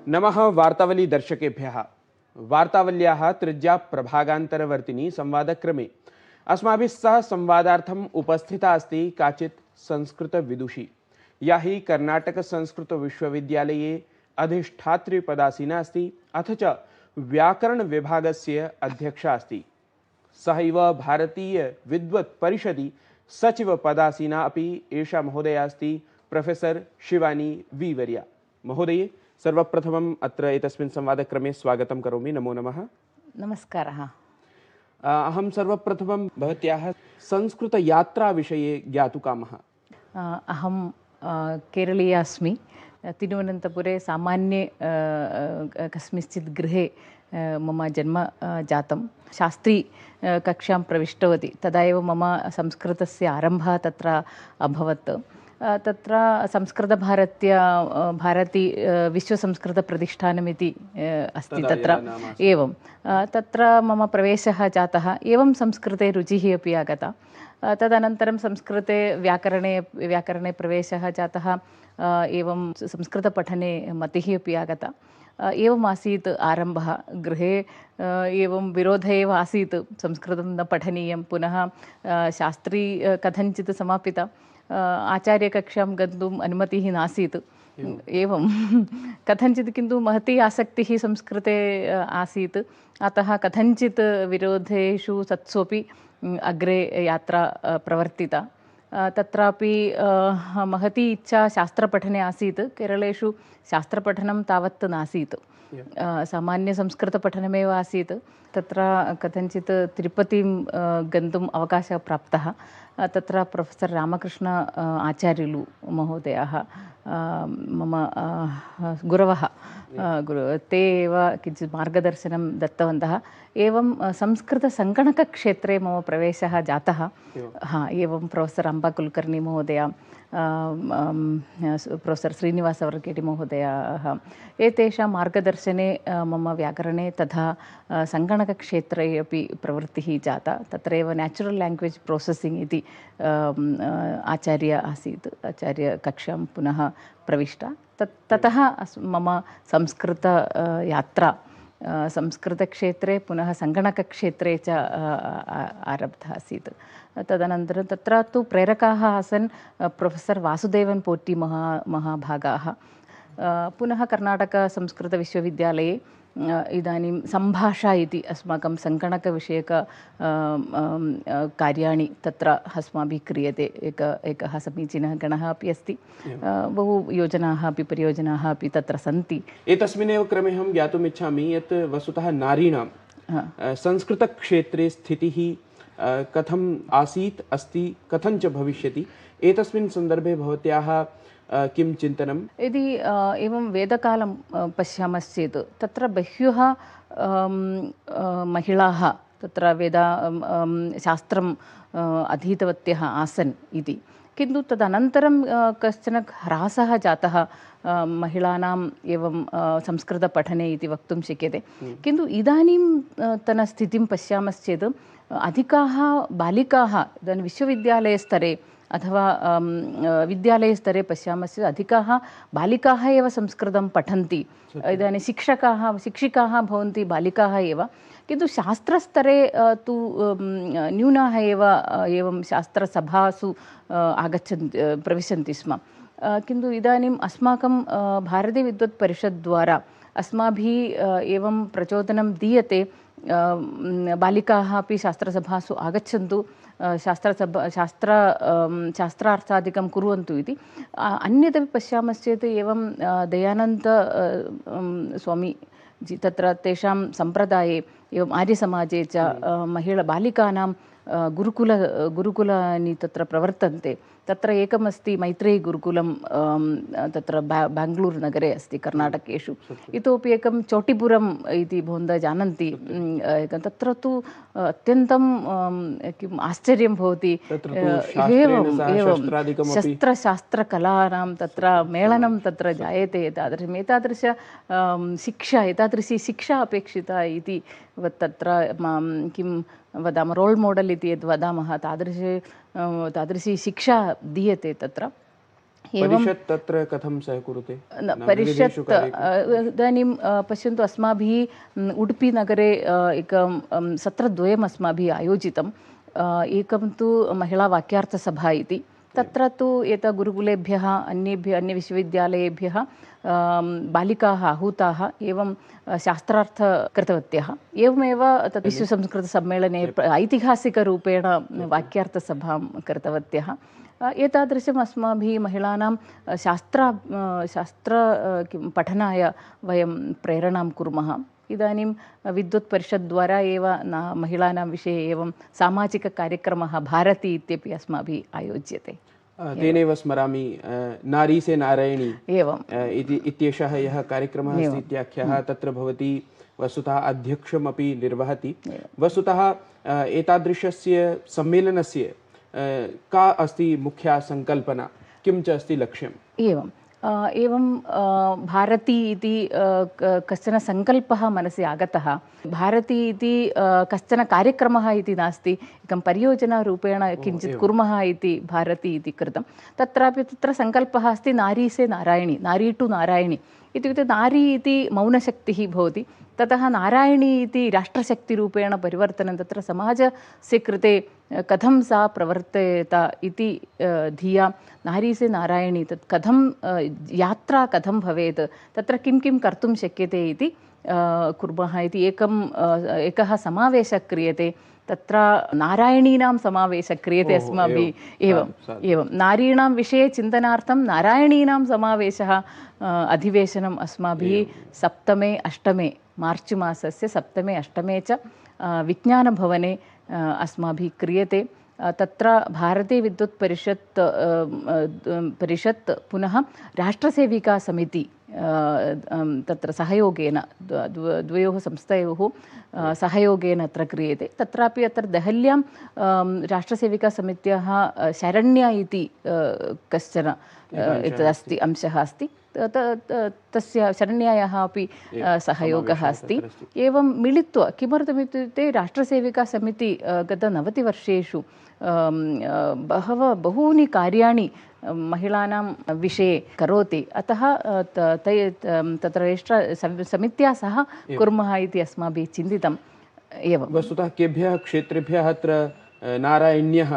नमः वार्तावली दर्शकेभ्यः। वार्तावल्याः त्रिज्या प्रभागान्तरवर्तिनी संवादक्रमे अस्माभिः सह संवादार्थम् उपस्थिता अस्ति काचित् संस्कृतविदुषी, या हि कर्नाटकसंस्कृतविश्वविद्यालये अधिष्ठातृपदासीना अस्ति, अथ च व्याकरणविभागस्य अध्यक्षा अस्ति। सहैव भारतीयविद्वत्परिषदि सचिवपदासीना अपि एषा महोदया अस्ति प्रोफेसर शिवानी वी वर्या। महोदये, सर्वप्रथमम् अत्र एतस्मिन् संवादक्रमे स्वागतं करोमि। नमो नमः। नमस्कारः। अहं सर्वप्रथमं भवत्याः संस्कृतयात्राविषये ज्ञातुकामः। अहं केरलीया अस्मि। तिरुवनन्तपुरे सामान्ये कस्मिंश्चित् गृहे मम जन्म जातं। शास्त्री कक्षां प्रविष्टवती, तदा एव मम संस्कृतस्य आरम्भः तत्र अभवत्। तत्र भारती विश्वसंस्कृतप्रतिष्ठानमिति अस्ति तत्र एवं तत्र मम प्रवेशः जातः। एवं संस्कृते रुचिः अपि आगता। तदनन्तरं संस्कृते व्याकरणे प्रवेशः जातः। एवं संस्कृतपठने मतिः अपि आगता। एवम् आसीत् आरम्भः। गृहे एवं विरोधः एव आसीत्, संस्कृतं न पठनीयं। पुनः शास्त्री कथञ्चित् समापिता, आचार्यकक्षां गन्तुम् अनुमतिः नासीत्। एवं कथञ्चित् किन्तु महती आसक्तिः संस्कृते आसीत्। अतः कथञ्चित् विरोधेषु सत्स्वपि अग्रे यात्रा प्रवर्तिता। तत्रापि महती इच्छा शास्त्रपठने आसीत्। केरलेषु शास्त्रपठनं तावत् नासीत्, सामान्यसंस्कृतपठनमेव आसीत्। तत्र कथञ्चित् तिरुपतिं गन्तुम् अवकाशः प्राप्तः। तत्र प्रोफेसर् रामकृष्ण आचार्युलु महोदयाः मम गुरवः, ते एव किञ्चित् मार्गदर्शनं दत्तवन्तः। एवं संस्कृतसङ्गणकक्षेत्रे मम प्रवेशः जातः। एवं प्रोफेसर् अम्बा कुलकर्णी महोदया, प्रोफेसर् श्रीनिवासवर्गेडि महोदयाः, एतेषां मार्गदर्शने मम व्याकरणे तथा सङ्गणकक्षेत्रे अपि प्रवृत्तिः जाता। तत्रैव नेचुरल् लैङ्ग्वेज् प्रोसेसिङ्ग् इति आचार्य आसीत्। आचार्यकक्षां पुनः प्रविष्टा। ततः मम संस्कृतयात्रा संस्कृतक्षेत्रे पुनः सङ्गणकक्षेत्रे च आरब्धा आसीत्। तदनन्तरं तत्र तु प्रेरकाः आसन् प्रोफेसर् वासुदेवन् पोट्टि महाभागाः। पुनः कर्नाटकसंस्कृतविश्वविद्यालये इदानीं सम्भाषा इति अस्माकं सङ्गणकविषयक कार्याणि तत्र अस्माभिः क्रियते। एकः समीचीनः गणः अपि अस्ति। बहु योजनाः अपि परियोजनाः अपि तत्र सन्ति। एतस्मिन्नेव क्रमे अहं ज्ञातुम् इच्छामि यत् वस्तुतः नारीणां संस्कृतक्षेत्रे स्थितिः कथम् आसीत्, अस्ति, कथं च भविष्यति, एतस्मिन् सन्दर्भे भवत्याः किं चिन्तनं? यदि एवं वेदकालं पश्यामश्चेत् तत्र बह्व्यः महिलाः तत्र शास्त्रम् अधीतवत्यः आसन् इति। किन्तु तदनन्तरं कश्चन ह्रासः जातः महिलानाम् एवं संस्कृतपठने इति वक्तुं शक्यते। किन्तु इदानीन्तनस्थितिं पश्यामश्चेत् अधिकाः बालिकाः इदानीं विश्वविद्यालयस्तरे अथवा विद्यालयस्तरे पश्यामश्चेत् अधिकाः बालिकाः एव संस्कृतं पठन्ति। इदानीं शिक्षिकाः भवन्ति बालिकाः एव। किन्तु शास्त्रस्तरे तु न्यूनाः एव एवं शास्त्रसभासु प्रविशन्ति स्म। किन्तु इदानीम् अस्माकं भारतीयविद्वत्परिषद्द्वारा अस्माभिः एवं प्रचोदनं दीयते, बालिकाः अपि शास्त्रसभासु आगच्छन्तु, शास्त्रार्थादिकं कुर्वन्तु इति। अन्यदपि पश्यामश्चेत् एवं दयानन्द स्वामी जी तत्र तेषां सम्प्रदाये एवम् आर्यसमाजे च बालिकानां गुरुकुलानि तत्र प्रवर्तन्ते। तत्र एकमस्ति मैत्रेयी गुरुकुलं, तत्र बेङ्गलूरु नगरे अस्ति कर्नाटकेषु। इतोपि एकं चोटिपुरम् इति भवन्तः जानन्ति। तत्र तु अत्यन्तं किम् आश्चर्यं भवति। एवं शस्त्रशास्त्रकलानां तत्र मेलनं तत्र जायते। एतादृशी शिक्षा अपेक्षिता इति तत्र किं वदामः, रोल् मोडल् इति यद् वदामः, तादृशी शिक्षा दीयते तत्र। परिषत् तत्र कथं सहकुरुते? परिषत् इदानीं पश्यन्तु, अस्माभिः उडुपीनगरे एकं सत्रद्वयम् अस्माभिः आयोजितं। एकं तु महिला वाक्यार्थसभा इति, तत्र तु एत गुरुकुलेभ्यः अन्यविश्वविद्यालयेभ्यः बालिकाः आहूताः, एवं शास्त्रार्थ कृतवत्यः। एवमेव तत् विश्वसंस्कृतसम्मेलने ऐतिहासिकरूपेण वाक्यार्थसभां कृतवत्यः। एतादृशम् अस्माभिः महिलानां शास्त्र पठनाय वयं प्रेरणां कुर्मः। इदानीं विद्वत्परिषद्द्वारा एव महिलानां विषये एवं सामाजिककार्यक्रमः भारती इत्यपि अस्माभिः आयोज्यते। तेनैव स्मरामि, नारी से नारायणी एवं इत्येषः यः कार्यक्रमः अस्ति इत्याख्यः, तत्र भवती वस्तुतः अध्यक्षमपि निर्वहति। वस्तुतः एतादृशस्य सम्मेलनस्य का अस्ति मुख्या संकल्पना, किं च अस्ति लक्ष्यम्? एवं भारती इति कश्चन सङ्कल्पः मनसि आगतः। भारती इति कश्चन कार्यक्रमः इति नास्ति, एकं परियोजनारूपेण किञ्चित् कुर्मः इति भारती इति कृतं। तत्र सङ्कल्पः अस्ति नारी से नारायणी, नारी टु नारायणी इत्युक्ते नारी इति मौनशक्तिः भवति, ततः नारायणी इति राष्ट्रशक्तिरूपेण परिवर्तनं, तत्र समाजस्य कृते कथं सा प्रवर्तेत इति धिया नारी से नारायणी, तत् कथं यात्रा कथं भवेत्, तत्र किं किं कर्तुं शक्यते इति कुर्मः इति एकः समावेशः क्रियते। तत्र नारायणीनां समावेशः क्रियते अस्माभिः। एवं नारीणां विषये चिन्तनार्थं नारायणीनां समावेशः, अधिवेशनम् अस्माभिः 7मे 8मे मार्च् मासस्य 7मे 8मे च विज्ञानभवने अस्माभिः क्रियते। तत्र भारतीय विद्युत् परिषत् पुनः राष्ट्रसेविका समिति तत्र सहयोगेन द्वयोः संस्थयोः सहयोगेन अत्र क्रियते। तत्रापि अत्र देहल्यां राष्ट्रसेविका समित्याः शरण्या इति कश्चन अस्ति, अंशः अस्ति, तस्य शरण्यायाः अपि सहयोगः अस्ति। एवं मिलित्वा, किमर्थमित्युक्ते राष्ट्रसेविका समिति गत 90 वर्षेषु बहूनि कार्याणि महिलानां विषये करोति, अतः तत्र समित्या सह कुर्मः इति अस्माभिः चिन्तितम्। एवं वस्तुतः केभ्यः क्षेत्रेभ्यः अत्र नारायण्यः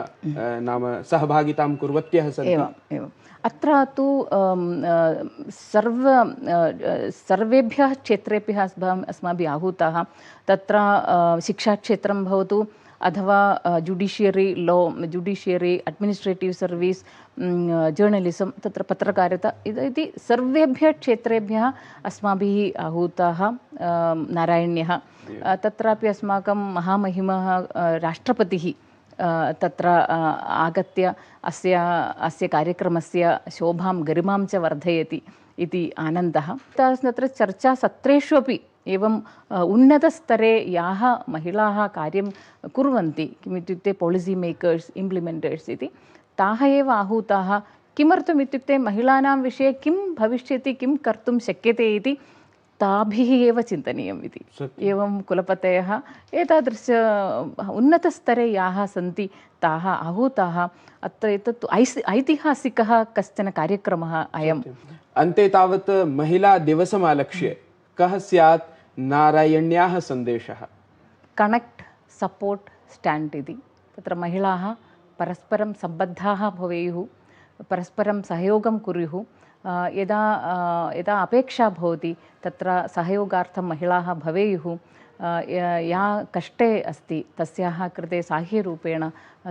नाम सहभागितां कुर्वत्यः सन्ति? एवम् अत्र तु सर्वेभ्यः क्षेत्रेभ्यः अस्माभिः आहूताः। तत्र शिक्षाक्षेत्रं भवतु अथवा judiciary law, judiciary, administrative service, journalism, तत्र पत्रकारिता इति सर्वेभ्यः क्षेत्रेभ्यः अस्माभिः आहूताः नारायण्यः। तत्रापि अस्माकं महामहिमः राष्ट्रपतिः तत्र आगत्य अस्य कार्यक्रमस्य शोभां गरिमां च वर्धयति इति आनन्दः। तत्र चर्चासत्रेषु अपि एवं उन्नतस्तरे याः महिलाः कार्यं कुर्वन्ति, किमित्युक्ते पालिसि मेकर्स्, इम्प्लिमेण्टर्स् इति, ताः एव आहूताः। किमर्थम् इत्युक्ते महिलानां विषये किं भविष्यति, किं कर्तुं शक्यते इति ताभिः एव चिन्तनीयम् इति। एवं कुलपतयः एतादृश उन्नतस्तरे याः सन्ति ताः आहूताः। अत्र एतत् ऐतिहासिकः कश्चन कार्यक्रमः अयम्। अन्ते तावत् महिला दिवसमालक्ष्य कः स्यात् नारायण्याः सन्देशः? कनेक्ट्, सपोर्ट्, स्टाण्ड् इति। तत्र महिलाः परस्परं सम्बद्धाः भवेयुः, परस्परं सहयोगं कुर्युः। यदा अपेक्षा भवति तत्र सहयोगार्थं महिलाः भवेयुः। या कष्टे अस्ति तस्याः कृते साहाय्यरूपेण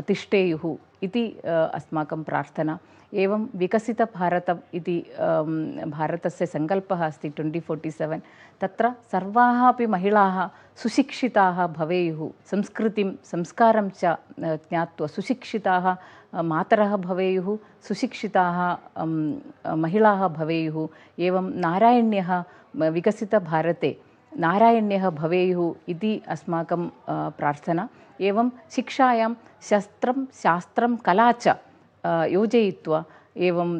तिष्ठेयुः इति अस्माकं प्रार्थना। एवं विकसितभारतम् इति भारतस्य सङ्कल्पः अस्ति 2047। तत्र सर्वाः अपि महिलाः सुशिक्षिताः भवेयुः, संस्कृतिं संस्कारं च ज्ञात्वा सुशिक्षिताः मातरः भवेयुः, सुशिक्षिताः महिलाः भवेयुः। एवं नारायण्यः विकसितभारते नारायण्यः भवेयुः इति अस्माकं प्रार्थना। एवं शिक्षायां शस्त्रं, शास्त्रं, कला च योजयित्वा एवं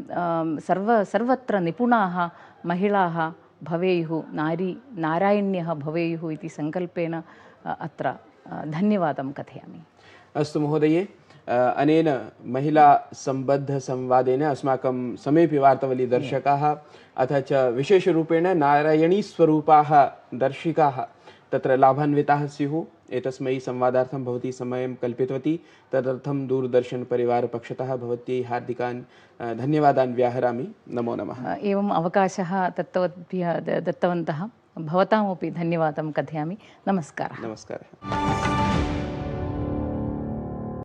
सर्वत्र निपुणाः महिलाः भवेयुः, नारायण्यः भवेयुः इति सङ्कल्पेन अत्र धन्यवादं कथयामि। अस्तु महोदये, अनेन महिलासम्बद्धसंवादेन अस्माकं समेऽपि वार्तावलीदर्शकाः अथ च विशेषरूपेण नारायणीस्वरूपाः दर्शिकाः तत्र लाभान्विताः स्युः। एतस्मै संवादार्थं भवती समयं कल्पितवती, तदर्थं दूरदर्शनपरिवारपक्षतः भवत्यै हार्दिकान् धन्यवादान् व्याहरामि। नमो नमः। एवम् अवकाशः दत्तवन्तः भवतामपि धन्यवादं कथयामि। नमस्कारः। नमस्कारः।